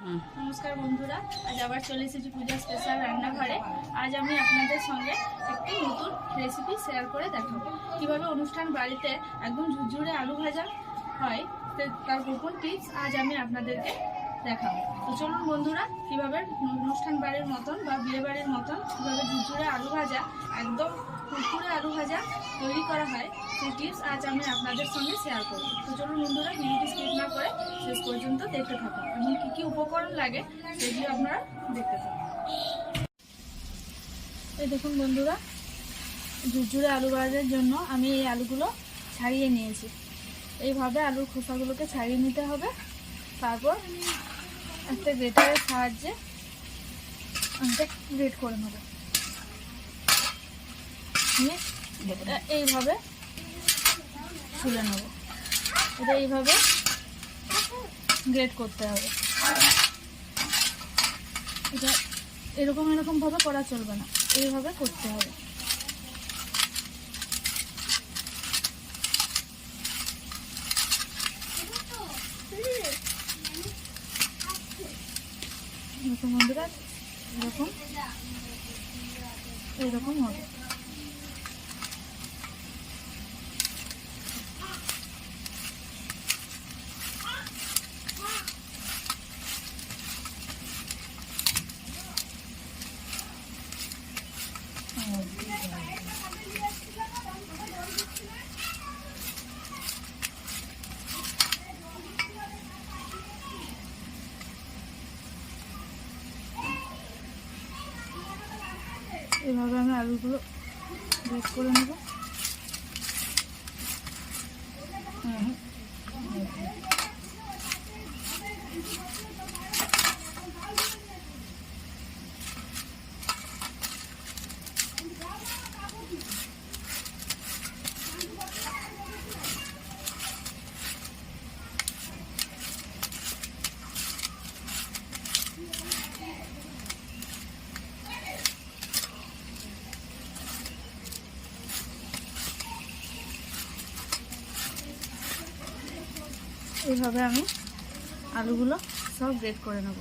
নমস্কার বন্ধুরা, আজ আবার চলে এসেছি পূজা স্পেশাল রান্নাঘরে। আজ আমি আপনাদের সঙ্গে একটি নতুন রেসিপি শেয়ার করে দেখাবো কিভাবে অনুষ্ঠান বাড়িতে একদম ঝুরঝুরে আলু ভাজা হয়, তার গোপন টিপস আজ আমি আপনাদেরকে দেখাবো। তো চলুন বন্ধুরা, কিভাবে অনুষ্ঠান বাড়ির মতন বা বিয়ে বাড়ির মতন কিভাবে ঝুরঝুরে আলু ভাজা, একদম কুরকুরে আলু ভাজা তৈরি করা হয়, সেই টিপস আজ আমি আপনাদের সঙ্গে শেয়ার করব। তো চলুন বন্ধুরা, ভিডিওটি স্কিপ না করে শেষ পর্যন্ত দেখতে থাকুন এবং কী কী উপকরণ লাগে সেগুলো আপনারা দেখতে থাকুন। এই দেখুন বন্ধুরা, ঝুরঝুরে আলু ভাজার জন্য আমি এই আলুগুলো ছাড়িয়ে নিয়েছি। এইভাবে আলুর খোসাগুলোকে ছাড়িয়ে নিতে হবে। তারপর একটা গ্রেটারের সাহায্যে এটা গ্রেট করে নেব। এইভাবে ছুলে নেব। এটা এইভাবে গ্রেট করতে হবে। এটা এরকমভাবে করা চলবে না, এইভাবে করতে হবে। বন্ধুরা, এরকম হবে। এভাবে আমি আলুগুলো গ্রেট করে নেব। এইভাবে আমি আলুগুলো সব গ্রেট করে নেব।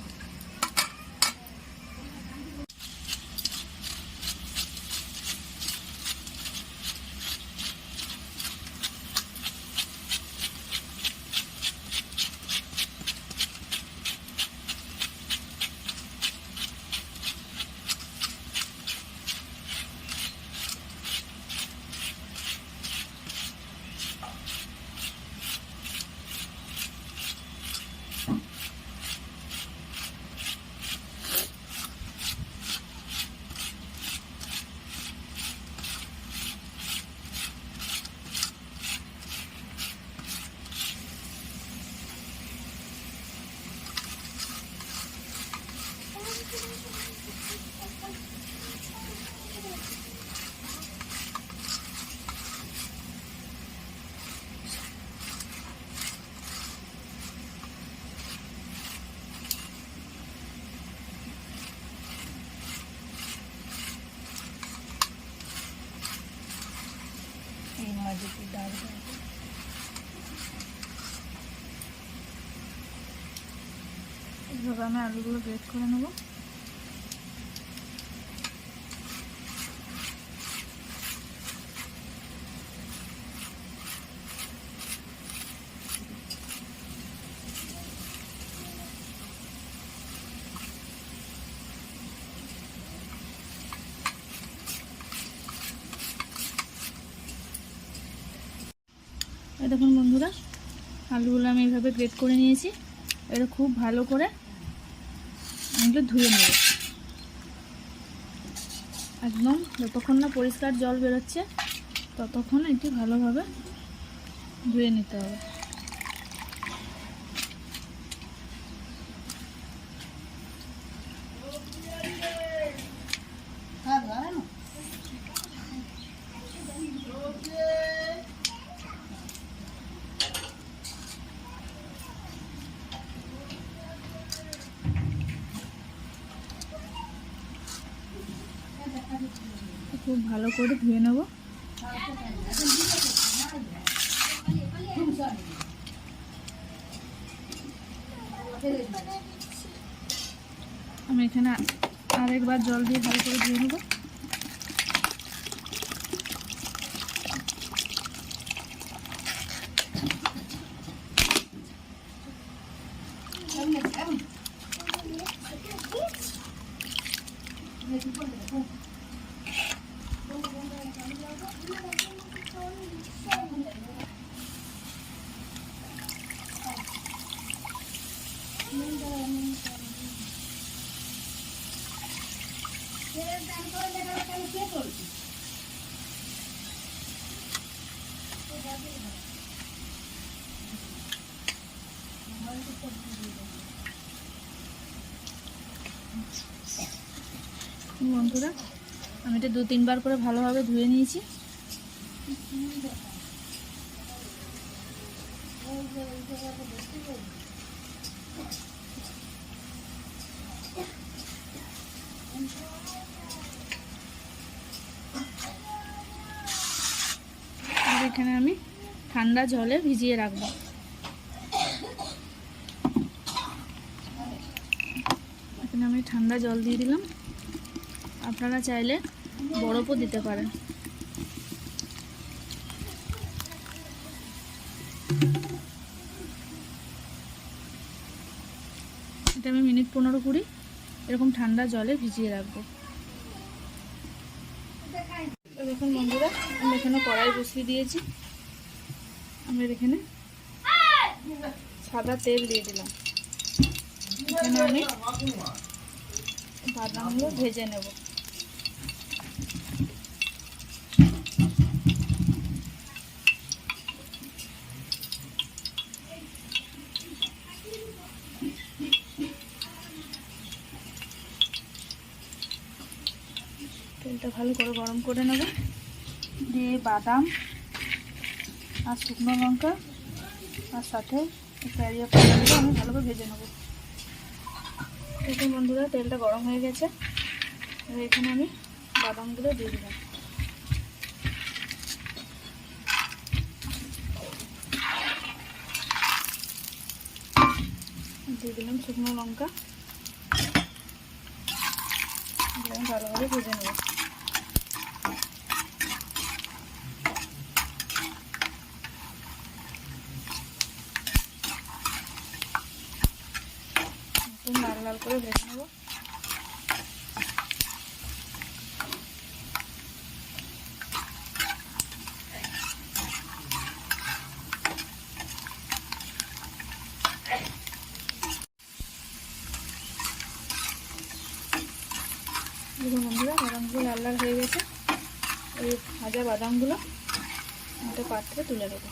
এইভাবে আমি আলুগুলো গ্রেট করে নেব। দেখুন বন্ধুরা, আলুগুলো আমি এইভাবে গ্রেট করে নিয়েছি। এটা খুব ভালো করে এগুলো ধুয়ে নেব। একদম যতক্ষণ না পরিষ্কার জল বেরোচ্ছে ততক্ষণ এটি ভালোভাবে ধুয়ে নিতে হবে। খুব ভালো করে ধুয়ে নেব। আমি এখানে আরেকবার জল দিয়ে ভালো করে ধুয়ে নেব। বন্ধুরা, আমি এটা 2-3 বার করে ভালোভাবে ধুয়ে নিয়েছি। এখানে আমি ঠান্ডা জলে ভিজিয়ে রাখবো। এখানে আমি ঠান্ডা জল দিয়ে দিলাম, আপনারা চাইলে বরফও দিতে পারেন। এটা আমি মিনিট 15-20 এরকম ঠান্ডা জলে ভিজিয়ে রাখবো। দেখুন বন্ধুরা, আমি এখানে কড়াই বসিয়ে দিয়েছি। আমি এখানে সাদা তেল দিয়ে দিলাম। এখানে আমি বাদামগুলো ভেজে নেব। তেলটা ভালো করে গরম করে নেব, দিয়ে বাদাম আর শুকনো লঙ্কা আর সাথে কারিয়া পাতাগুলো আমি ভালো করে ভেজে নেব। দেখুন বন্ধুরা, তেলটা গরম হয়ে গেছে। এখানে আমি বাদামগুলো দিয়ে দিলাম। দিয়ে দিলাম শুকনো লঙ্কা, আমি ভালোভাবে ভেজে নেব। লাল লাল করে ভেজে নেব। দেখুন বন্ধুরা, বাদামগুলো লাল লাল হয়ে গেছে। এই ভাজা বাদামগুলো একটা পাত্রে তুলে দেবো।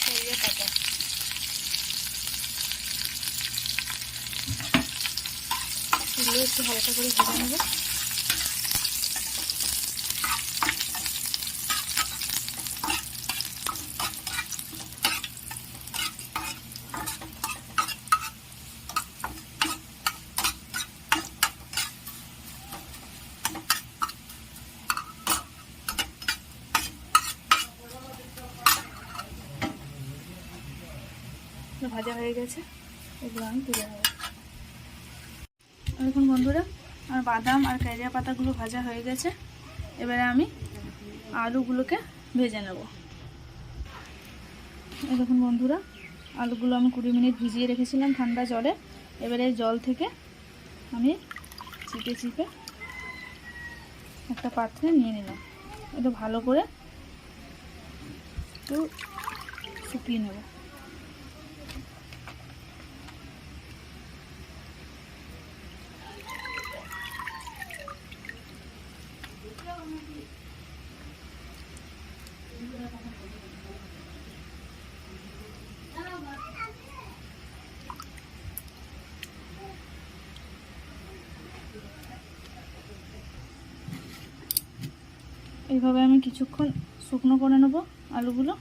কারিয়া পাতা, এগুলো একটু হালকা করে ভেজে নেব। ভাজা হয়ে গেছে, এগুলো আমি তুলে নেব। দেখুন বন্ধুরা, আর বাদাম আর কারিয়া পাতাগুলো ভাজা হয়ে গেছে। এবারে আমি আলুগুলোকে ভেজে নেব। দেখুন বন্ধুরা, আলুগুলো আমি 20 মিনিট ভিজিয়ে রেখেছিলাম ঠান্ডা জলে। এবারে জল থেকে আমি চিপে চিপে একটা পাত্রে নিয়ে নিলাম। একটু ভালো করে একটু শুকিয়ে নেব। এইভাবে আমি কিছুক্ষণ শুকনো করে নেব আলুগুলো।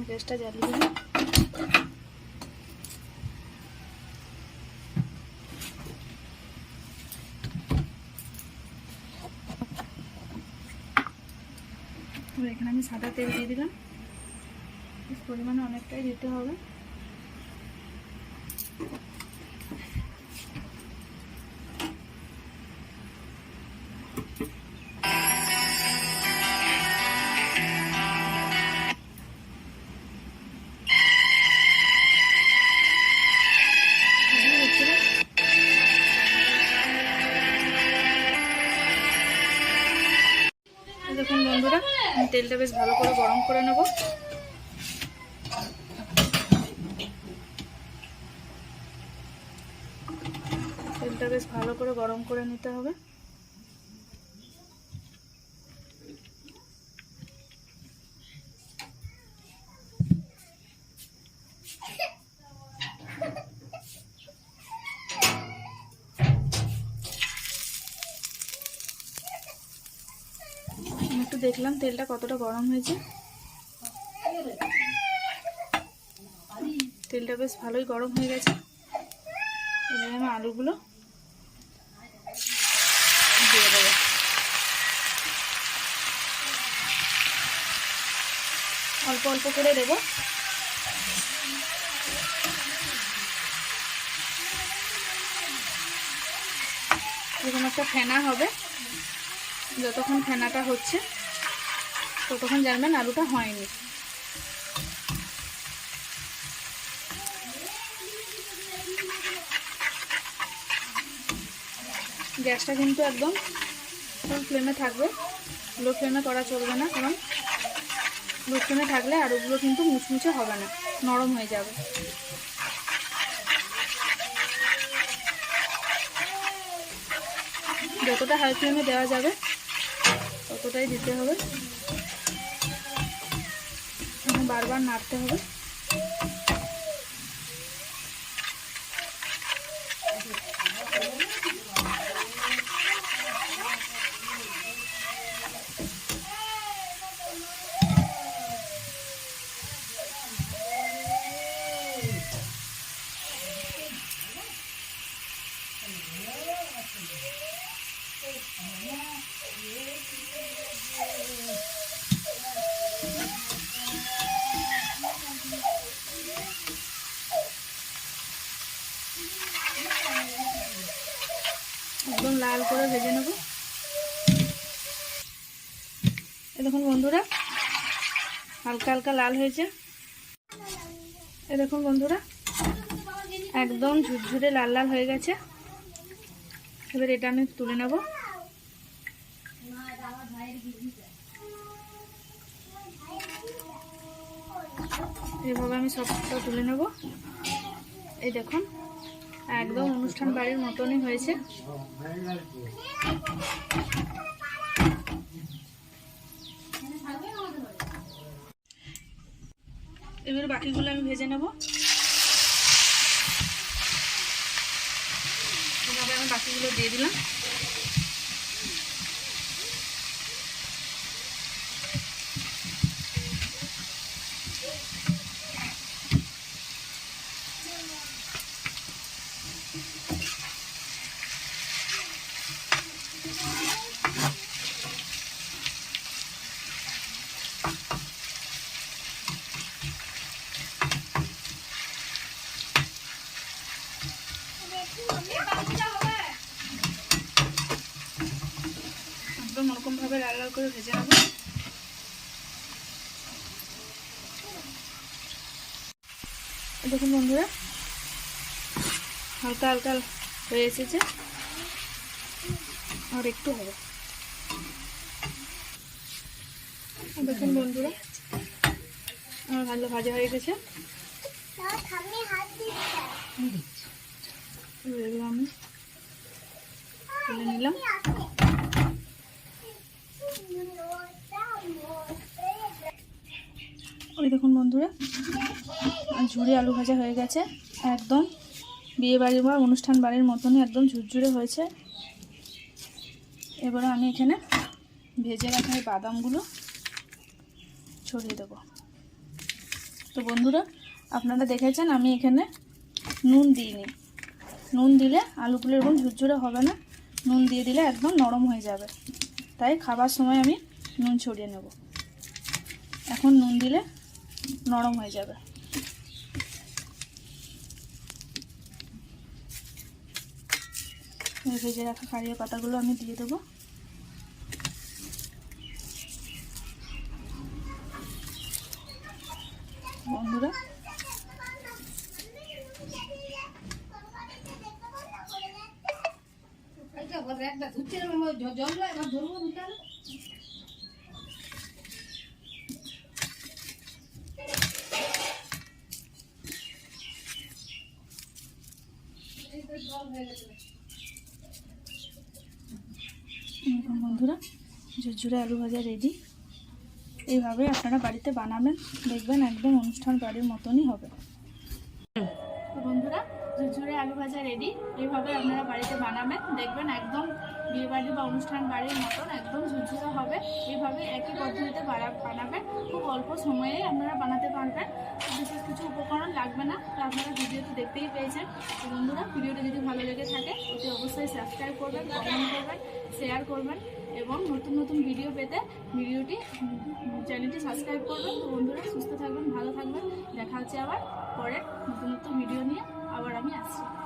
গ্যাসটা জ্বালিয়ে দিলাম। এখানে আমি সাদা তেল দিয়ে দিলাম, পরিমাণে অনেকটাই দিতে হবে। দেখুন বন্ধুরা, আমি তেলটা বেশ ভালো করে গরম করে নেব। তেলটা বেশ ভালো করে গরম করে নিতে হবে। একটু দেখলাম তেলটা কতটা গরম হয়েছে। তেলটা বেশ ভালোই গরম হয়ে গেছে। এবারে আমি আলুগুলো দিয়ে দেবো। অল্প অল্প করে দেবো। এরকম একটা ফেনা হবে, যতক্ষণ ফেনাটা হচ্ছে ততক্ষণ জানবেন আলুটা হয়নি। গ্যাসটা কিন্তু একদম ফুল ফ্লেমে থাকবে, লো ফ্লেমে করা চলবে না, কারণ লো ফ্লেমে থাকলে আলুগুলো কিন্তু মুচমুচে হবে না, নরম হয়ে যাবে। যতটা হাই ফ্লেমে দেওয়া যাবে ততটাই দিতে হবে, বারবার নাড়তে হবে। একদম লাল করে ভেজে নেব। দেখুন বন্ধুরা, হালকা হালকা লাল হয়েছে। দেখুন বন্ধুরা, একদম ঝুরঝুরে লাল লাল হয়ে গেছে। এবার এটা আমি তুলে নেব। এইভাবে আমি সবটা তুলে নেব। এই দেখুন, একদম অনুষ্ঠান বাড়ির মতনই হয়েছে। এবার বাকিগুলো আমি ভেজে নেব। এভাবে আমি বাকিগুলো দিয়ে দিলাম। একদম ওরকমভাবে লাল লাল করে ভেজে নেব। দেখুন বন্ধুরা, হালকা হালকা হয়ে এসেছে, আর একটু হবে। দেখুন বন্ধুরা, আমার ভালো ভাজা হয়ে গেছে। এগুলো আমি তুলে নিলাম। ওই দেখুন বন্ধুরা, ঝুরি আলু ভাজা হয়ে গেছে। একদম বিয়ে বাড়ি বা অনুষ্ঠান বাড়ির মতনই একদম ঝুরঝুরে হয়েছে। এবারে আমি এখানে ভেজে রাখা এই বাদামগুলো ছড়িয়ে দেবো। তো বন্ধুরা, আপনারা দেখেছেন আমি এখানে নুন দিইনি। নুন দিলে আলুগুলো এরকম ঝুরঝুরে হবে না, নুন দিয়ে দিলে একদম নরম হয়ে যাবে। তাই খাবার সময় আমি নুন ছড়িয়ে নেব। এখন নুন দিলে নরম হয়ে যাবে। ভেজে রাখা কারিয়া পাতাগুলো আমি দিয়ে দেবো। বন্ধুরা বন্ধুরা ঝুরঝুরে আলু ভাজা রেডি। এইভাবে আপনারা বাড়িতে বানাবেন, দেখবেন একদম অনুষ্ঠান বাড়ির মতনই হবে। তো বন্ধুরা ঝুরঝুরে আলু ভাজা রেডি। এইভাবে আপনারা বাড়িতে বানাবেন, দেখবেন একদম বিয়ে বাড়ি বা অনুষ্ঠান বাড়ির মতন একদম ঝুরঝুরে হবে। এইভাবে একই পদ্ধতিতে বানাবেন, খুব অল্প সময়ে আপনারা বানাতে পারবেন, বিশেষ কিছু উপকরণ লাগবে না। তো আপনারা ভিডিওটি দেখতেই পেয়েছেন। তো বন্ধুরা ভিডিওটি যদি ভালো লেগে থাকে অতি অবশ্যই সাবস্ক্রাইব করবেন, কমেন্ট করবেন, শেয়ার করবেন এবং নতুন নতুন ভিডিও পেতে চ্যানেলটি সাবস্ক্রাইব করবেন। তো বন্ধুরা সুস্থ থাকবেন, ভালো থাকবেন। দেখা হচ্ছে আবার পরের নতুন নতুন ভিডিও নিয়ে। আবার আমি আসছি।